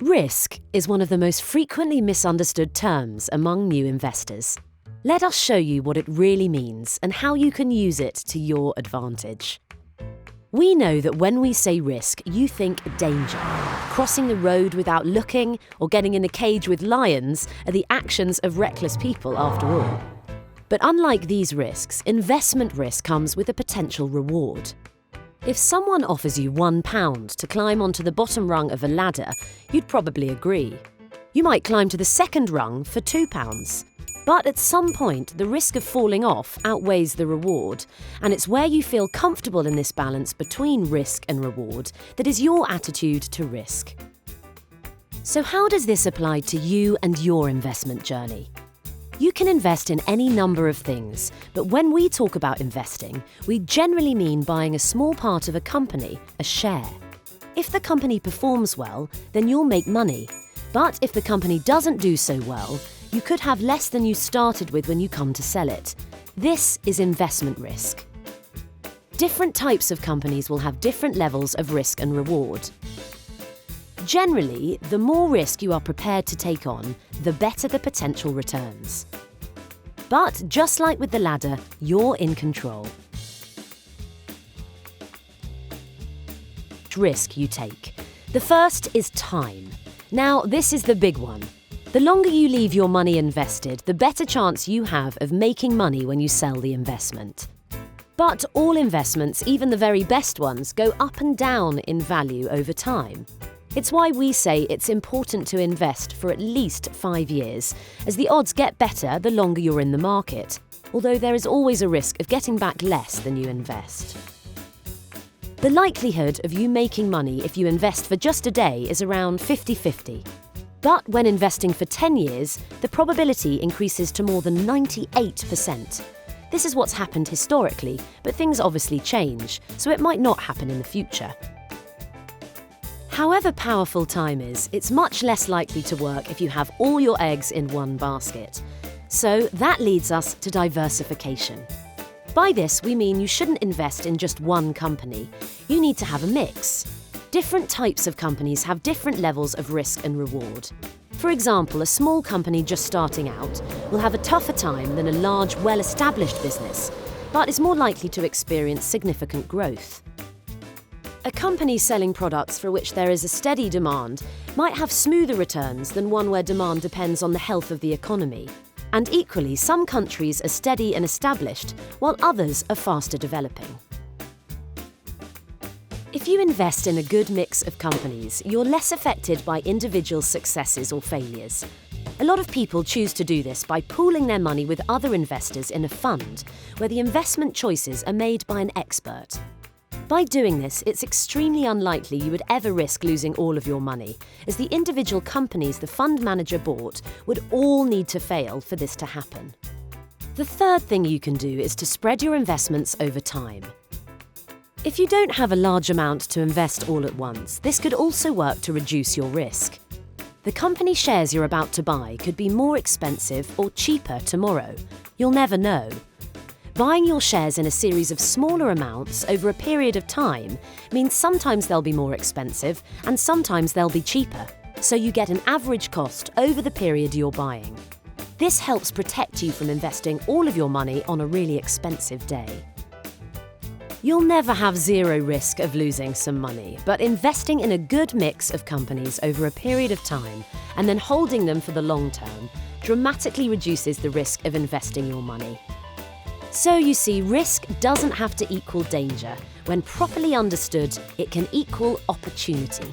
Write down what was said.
Risk is one of the most frequently misunderstood terms among new investors. Let us show you what it really means and how you can use it to your advantage. We know that when we say risk, you think danger. Crossing the road without looking or getting in a cage with lions are the actions of reckless people after all. But unlike these risks, investment risk comes with a potential reward. If someone offers you £1 to climb onto the bottom rung of a ladder, you'd probably agree. You might climb to the second rung for £2. But at some point, the risk of falling off outweighs the reward, and it's where you feel comfortable in this balance between risk and reward that is your attitude to risk. So how does this apply to you and your investment journey? You can invest in any number of things, but when we talk about investing, we generally mean buying a small part of a company, a share. If the company performs well, then you'll make money. But if the company doesn't do so well, you could have less than you started with when you come to sell it. This is investment risk. Different types of companies will have different levels of risk and reward. Generally, the more risk you are prepared to take on, the better the potential returns. But just like with the ladder, you're in control. Risk you take. The first is time. Now, this is the big one. The longer you leave your money invested, the better chance you have of making money when you sell the investment. But all investments, even the very best ones, go up and down in value over time. It's why we say it's important to invest for at least 5 years, as the odds get better the longer you're in the market, although there is always a risk of getting back less than you invest. The likelihood of you making money if you invest for just a day is around 50-50. But when investing for 10 years, the probability increases to more than 98%. This is what's happened historically, but things obviously change, so it might not happen in the future. However powerful time is, it's much less likely to work if you have all your eggs in one basket. So that leads us to diversification. By this, we mean you shouldn't invest in just one company. You need to have a mix. Different types of companies have different levels of risk and reward. For example, a small company just starting out will have a tougher time than a large, well-established business, but is more likely to experience significant growth. A company selling products for which there is a steady demand might have smoother returns than one where demand depends on the health of the economy. And equally, some countries are steady and established, while others are faster developing. If you invest in a good mix of companies, you're less affected by individual successes or failures. A lot of people choose to do this by pooling their money with other investors in a fund, where the investment choices are made by an expert. By doing this, it's extremely unlikely you would ever risk losing all of your money, as the individual companies the fund manager bought would all need to fail for this to happen. The third thing you can do is to spread your investments over time. If you don't have a large amount to invest all at once, this could also work to reduce your risk. The company shares you're about to buy could be more expensive or cheaper tomorrow. You'll never know. Buying your shares in a series of smaller amounts over a period of time means sometimes they'll be more expensive and sometimes they'll be cheaper, so you get an average cost over the period you're buying. This helps protect you from investing all of your money on a really expensive day. You'll never have zero risk of losing some money, but investing in a good mix of companies over a period of time and then holding them for the long term dramatically reduces the risk of investing your money. So you see, risk doesn't have to equal danger. When properly understood, it can equal opportunity.